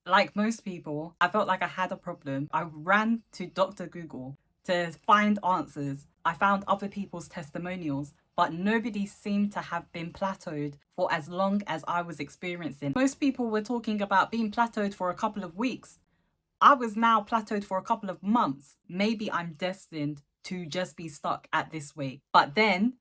Like most people, I felt like I had a problem. I ran to Dr. Google to find answers. I found other people's testimonials, but nobody seemed to have been plateaued for as long as I was experiencing. Most people were talking about being plateaued for a couple of weeks. I was now plateaued for a couple of months. Maybe I'm destined to just be stuck at this weight. But then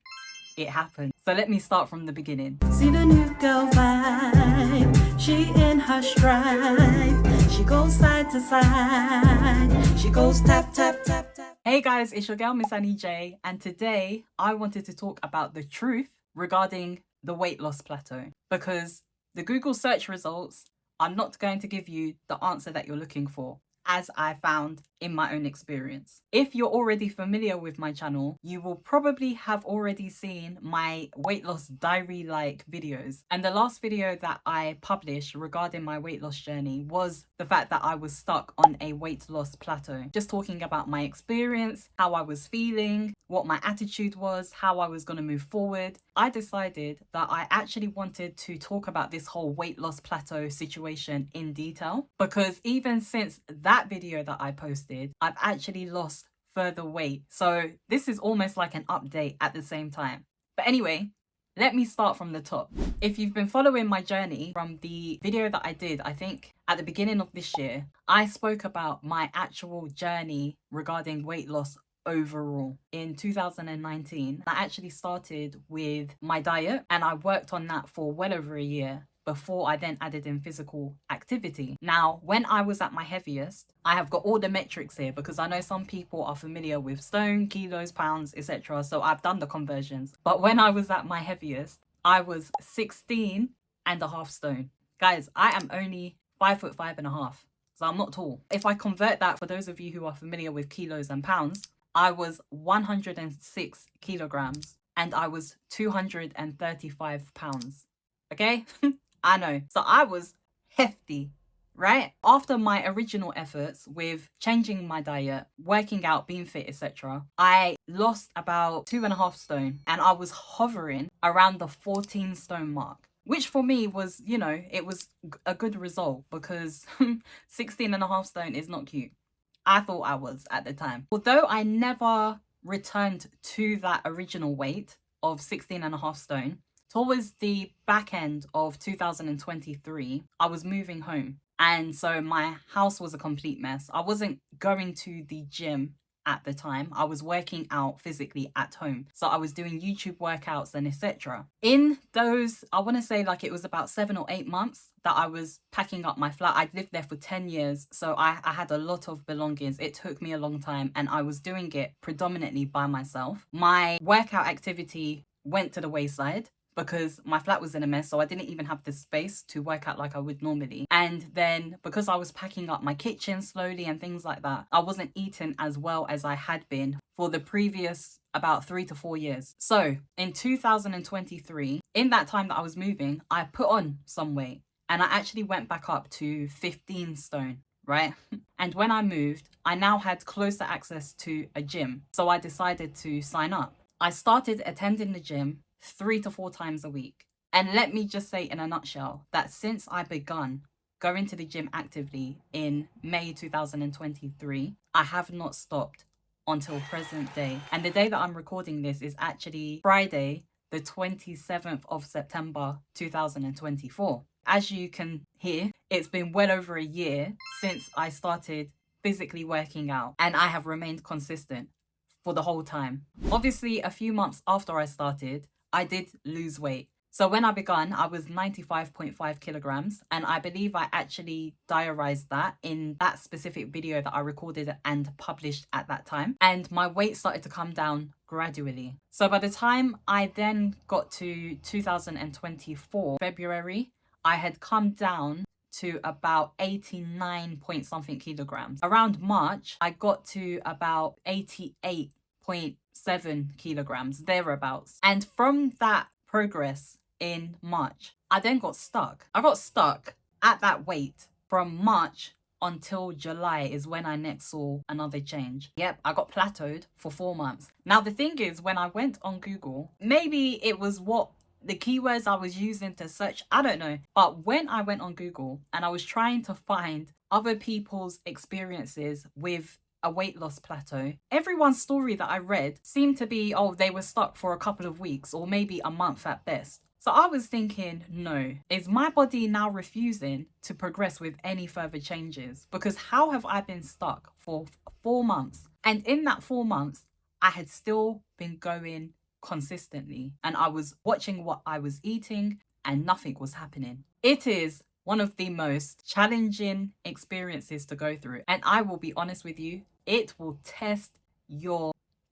it happened. So let me start from the beginning. See the new girl vibe, she in her stride. She goes side to side, she goes tap, tap, tap, tap. Hey guys, it's your girl Miss Annie J, and today I wanted to talk about the truth regarding the weight loss plateau, because the Google search results are not going to give you the answer that you're looking for, as I found in my own experience. If you're already familiar with my channel, you will probably have already seen my weight loss diary-like videos. And the last video that I published regarding my weight loss journey was the fact that I was stuck on a weight loss plateau. Just talking about my experience, how I was feeling, what my attitude was, how I was going to move forward. I decided that I actually wanted to talk about this whole weight loss plateau situation in detail, because even since that video that I posted, I've actually lost further weight. So this is almost like an update at the same time. But anyway, let me start from the top. If you've been following my journey from the video that I did, I think at the beginning of this year, I spoke about my actual journey regarding weight loss overall. In 2019, I actually started with my diet, and I worked on that for well over a year before I then added in physical activity. Now, when I was at my heaviest, I have got all the metrics here because I know some people are familiar with stone, kilos, pounds, etc. So I've done the conversions. But when I was at my heaviest, I was 16.5 stone. Guys, I am only 5'5.5". So I'm not tall. If I convert that, for those of you who are familiar with kilos and pounds, I was 106 kilograms and I was 235 pounds. Okay? I know. So I was hefty, right? After my original efforts with changing my diet, working out, being fit, etc., I lost about 2.5 stone and I was hovering around the 14 stone mark, which for me was, you know, it was a good result because 16.5 stone is not cute. I thought I was at the time. Although I never returned to that original weight of 16.5 stone, towards the back end of 2023, I was moving home. And so my house was a complete mess. I wasn't going to the gym at the time. I was working out physically at home. So I was doing YouTube workouts and etc. In those, I want to say like it was about 7 or 8 months that I was packing up my flat. I'd lived there for 10 years. So I had a lot of belongings. It took me a long time and I was doing it predominantly by myself. My workout activity went to the wayside because my flat was in a mess, so I didn't even have the space to work out like I would normally. And then because I was packing up my kitchen slowly and things like that, I wasn't eating as well as I had been for the previous about 3 to 4 years. So in 2023, in that time that I was moving, I put on some weight and I actually went back up to 15 stone, right? And when I moved, I now had closer access to a gym. So I decided to sign up. I started attending the gym 3 to 4 times a week. And let me just say in a nutshell that since I begun going to the gym actively in May 2023, I have not stopped until present day. And the day that I'm recording this is actually Friday, the 27th of September 2024. As you can hear, it's been well over a year since I started physically working out, and I have remained consistent for the whole time. Obviously, a few months after I started, I did lose weight. So when I began, I was 95.5 kilograms. And I believe I actually diarized that in that specific video that I recorded and published at that time. And my weight started to come down gradually. So by the time I then got to 2024, February, I had come down to about 89 point something kilograms. Around March, I got to about 88.7 kilograms, thereabouts. And from that progress in March, I then got stuck. I got stuck at that weight from March until July is when I next saw another change. Yep, I got plateaued for 4 months. Now the thing is, when I went on Google, maybe it was what the keywords I was using to search, I don't know. But when I went on Google and I was trying to find other people's experiences with a weight loss plateau, everyone's story that I read seemed to be, oh, they were stuck for a couple of weeks or maybe a month at best. So I was thinking, no, is my body now refusing to progress with any further changes? Because how have I been stuck for 4 months? And in that 4 months, I had still been going consistently and I was watching what I was eating and nothing was happening. It is one of the most challenging experiences to go through. And I will be honest with you, it will test your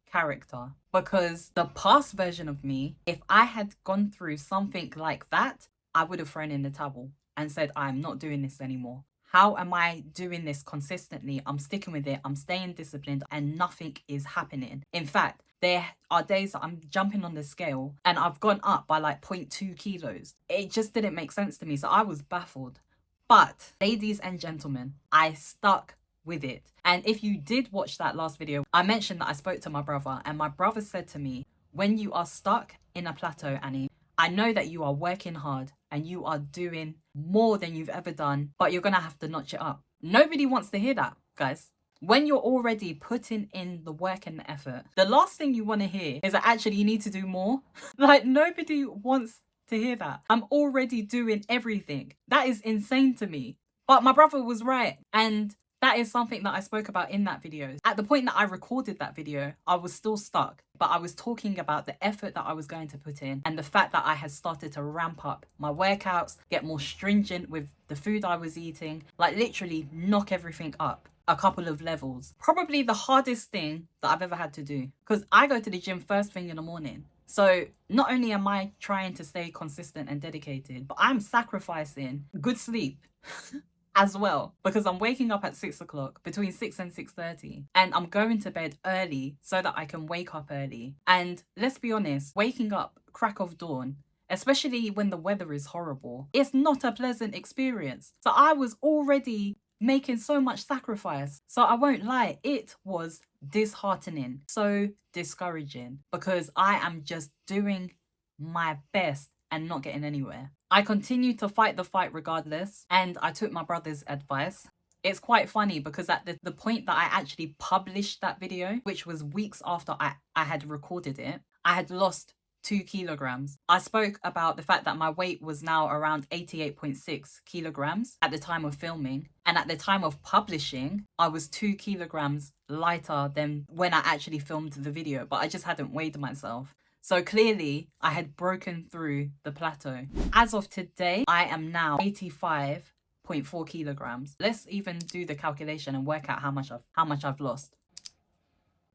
character, because the past version of me, if I had gone through something like that, I would have thrown in the towel and said, I'm not doing this anymore. How am I doing this consistently? I'm sticking with it. I'm staying disciplined and nothing is happening. In fact, there are days that I'm jumping on the scale and I've gone up by like 0.2 kilos. It just didn't make sense to me. So I was baffled. But ladies and gentlemen, I stuck with it. And if you did watch that last video, I mentioned that I spoke to my brother and my brother said to me, when you are stuck in a plateau, Annie, I know that you are working hard and you are doing more than you've ever done, but you're going to have to notch it up. Nobody wants to hear that, guys. When you're already putting in the work and the effort, the last thing you want to hear is that actually you need to do more. Like, nobody wants to hear that. I'm already doing everything. That is insane to me. But my brother was right. And that is something that I spoke about in that video. At the point that I recorded that video, I was still stuck, but I was talking about the effort that I was going to put in and the fact that I had started to ramp up my workouts, get more stringent with the food I was eating, like literally knock everything up a couple of levels. Probably the hardest thing that I've ever had to do, because I go to the gym first thing in the morning. So not only am I trying to stay consistent and dedicated, but I'm sacrificing good sleep as well, because I'm waking up at 6 o'clock, between 6 and 6:30, and I'm going to bed early so that I can wake up early. And let's be honest, waking up crack of dawn, especially when the weather is horrible, it's not a pleasant experience. So I was already making so much sacrifice. So I won't lie, it was disheartening, so discouraging, because I am just doing my best and not getting anywhere. I continued to fight the fight regardless, and I took my brother's advice. It's quite funny because at the point that I actually published that video, which was weeks after I had recorded it, I had lost 2 kilograms. I spoke about the fact that my weight was now around 88.6 kilograms at the time of filming. And at the time of publishing, I was 2 kilograms lighter than when I actually filmed the video, but I just hadn't weighed myself. So clearly, I had broken through the plateau. As of today, I am now 85.4 kilograms. Let's even do the calculation and work out how much I've lost.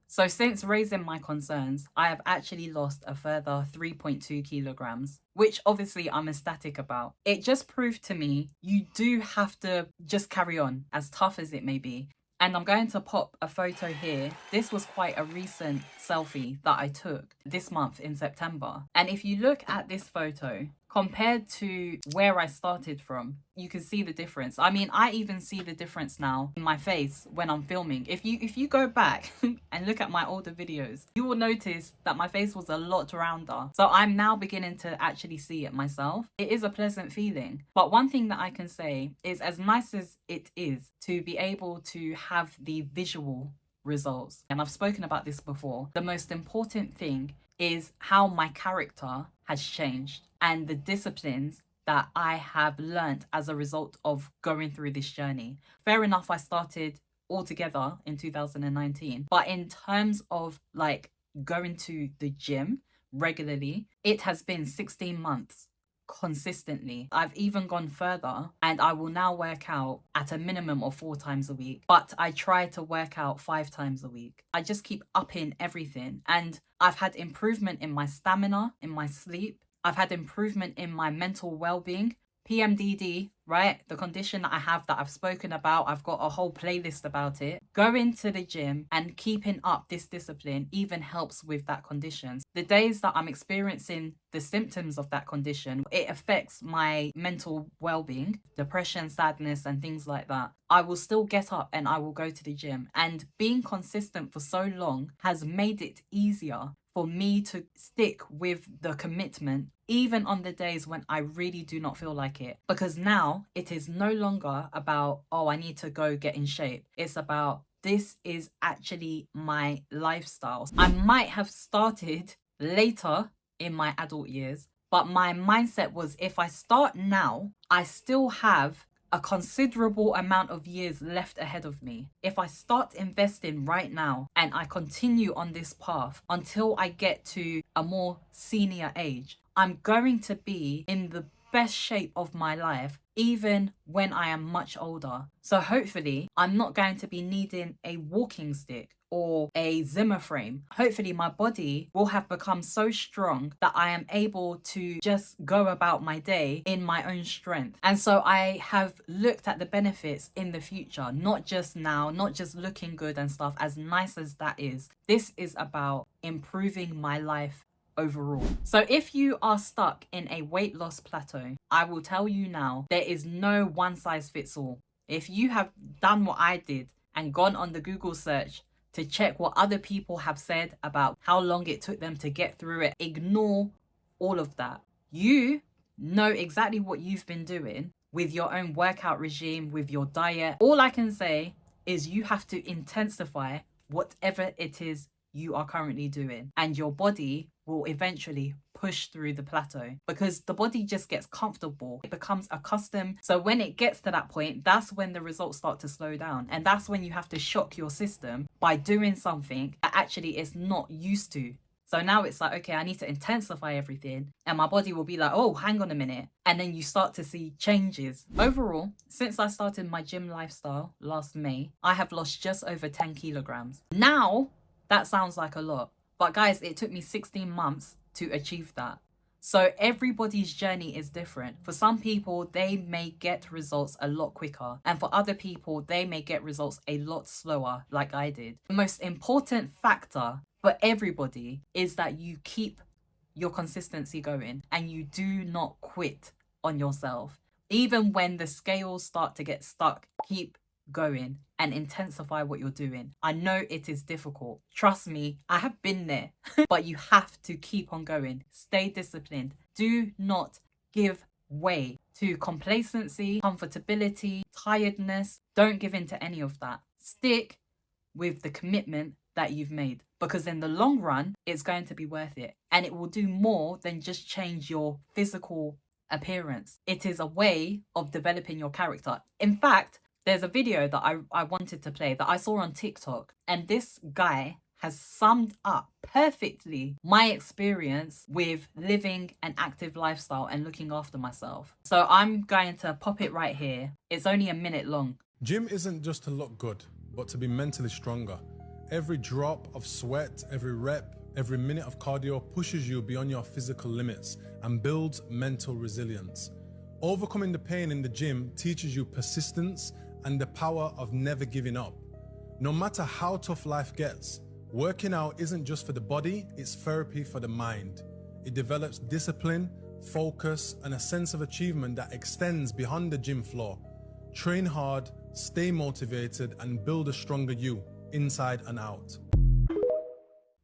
So since raising my concerns, I have actually lost a further 3.2 kilograms, which obviously I'm ecstatic about. It just proved to me you do have to just carry on, as tough as it may be. And I'm going to pop a photo here. This was quite a recent selfie that I took this month in September. And if you look at this photo, compared to where I started from, you can see the difference. I mean, I even see the difference now in my face when I'm filming. If you go back and look at my older videos, you will notice that my face was a lot rounder. So I'm now beginning to actually see it myself. It is a pleasant feeling. But one thing that I can say is, as nice as it is to be able to have the visual results, and I've spoken about this before, the most important thing is how my character has changed and the disciplines that I have learnt as a result of going through this journey. Fair enough, I started altogether in 2019, but in terms of like going to the gym regularly, it has been 16 months consistently. I've even gone further, and I will now work out at a minimum of 4 times a week, but I try to work out 5 times a week. I just keep upping everything, and I've had improvement in my stamina, in my sleep. I've had improvement in my mental well-being. PMDD, right? The condition that I have that I've spoken about, I've got a whole playlist about it. Going to the gym and keeping up this discipline even helps with that condition. The days that I'm experiencing the symptoms of that condition, it affects my mental well-being, depression, sadness, and things like that. I will still get up and I will go to the gym. And being consistent for so long has made it easier for me to stick with the commitment, even on the days when I really do not feel like it. Because now it is no longer about, oh, I need to go get in shape. It's about, this is actually my lifestyle. I might have started later in my adult years, but my mindset was, if I start now, I still have a considerable amount of years left ahead of me. If I start investing right now and I continue on this path until I get to a more senior age, I'm going to be in the best shape of my life even when I am much older. So hopefully I'm not going to be needing a walking stick or a Zimmer frame. Hopefully my body will have become so strong that I am able to just go about my day in my own strength. And so I have looked at the benefits in the future, not just now, not just looking good and stuff, as nice as that is. This is about improving my life overall. So if you are stuck in a weight loss plateau, I will tell you now, there is no one size fits all. If you have done what I did and gone on the Google search to check what other people have said about how long it took them to get through it, ignore all of that. You know exactly what you've been doing with your own workout regime, with your diet. All I can say is you have to intensify whatever it is you are currently doing, and your body will eventually push through the plateau, because the body just gets comfortable. It becomes accustomed. So when it gets to that point, that's when the results start to slow down. And that's when you have to shock your system by doing something that actually it's not used to. So now it's like, okay, I need to intensify everything. And my body will be like, oh, hang on a minute. And then you start to see changes. Overall, since I started my gym lifestyle last May, I have lost just over 10 kilograms. Now, that sounds like a lot. But guys, it took me 16 months to achieve that. So everybody's journey is different. For some people, they may get results a lot quicker. And for other people, they may get results a lot slower, like I did. The most important factor for everybody is that you keep your consistency going and you do not quit on yourself. Even when the scales start to get stuck, keep going and intensify what you're doing. I know it is difficult. Trust me, I have been there. But you have to keep on going. Stay disciplined. Do not give way to complacency, comfortability, tiredness. Don't give in to any of that. Stick with the commitment that you've made, because in the long run, it's going to be worth it. And it will do more than just change your physical appearance. It is a way of developing your character. In fact, there's a video that I wanted to play that I saw on TikTok, and this guy has summed up perfectly my experience with living an active lifestyle and looking after myself. So I'm going to pop it right here. It's only a minute long. Gym isn't just to look good, but to be mentally stronger. Every drop of sweat, every rep, every minute of cardio pushes you beyond your physical limits and builds mental resilience. Overcoming the pain in the gym teaches you persistence and the power of never giving up. No matter how tough life gets, working out isn't just for the body, it's therapy for the mind. It develops discipline, focus, and a sense of achievement that extends beyond the gym floor. Train hard, stay motivated, and build a stronger you, inside and out.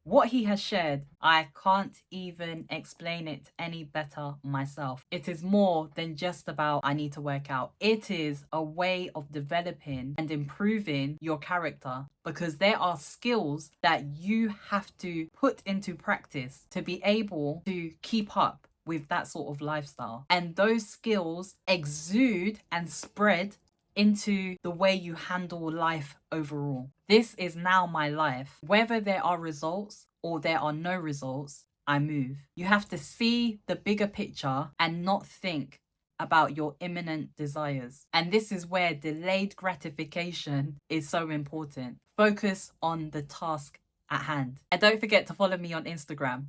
What he has shared, I can't even explain it any better myself. It is more than just about I need to work out. It is a way of developing and improving your character, because there are skills that you have to put into practice to be able to keep up with that sort of lifestyle. And those skills exude and spread into the way you handle life overall. This is now my life. Whether there are results or there are no results, I move. You have to see the bigger picture and not think about your imminent desires. And this is where delayed gratification is so important. Focus on the task at hand. And don't forget to follow me on Instagram.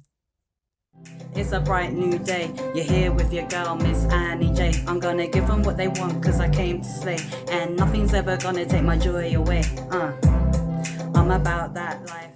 It's a bright new day. You're here with your girl, Miss Annie J. I'm gonna give them what they want, cause I came to slay. And nothing's ever gonna take my joy away. I'm about that life.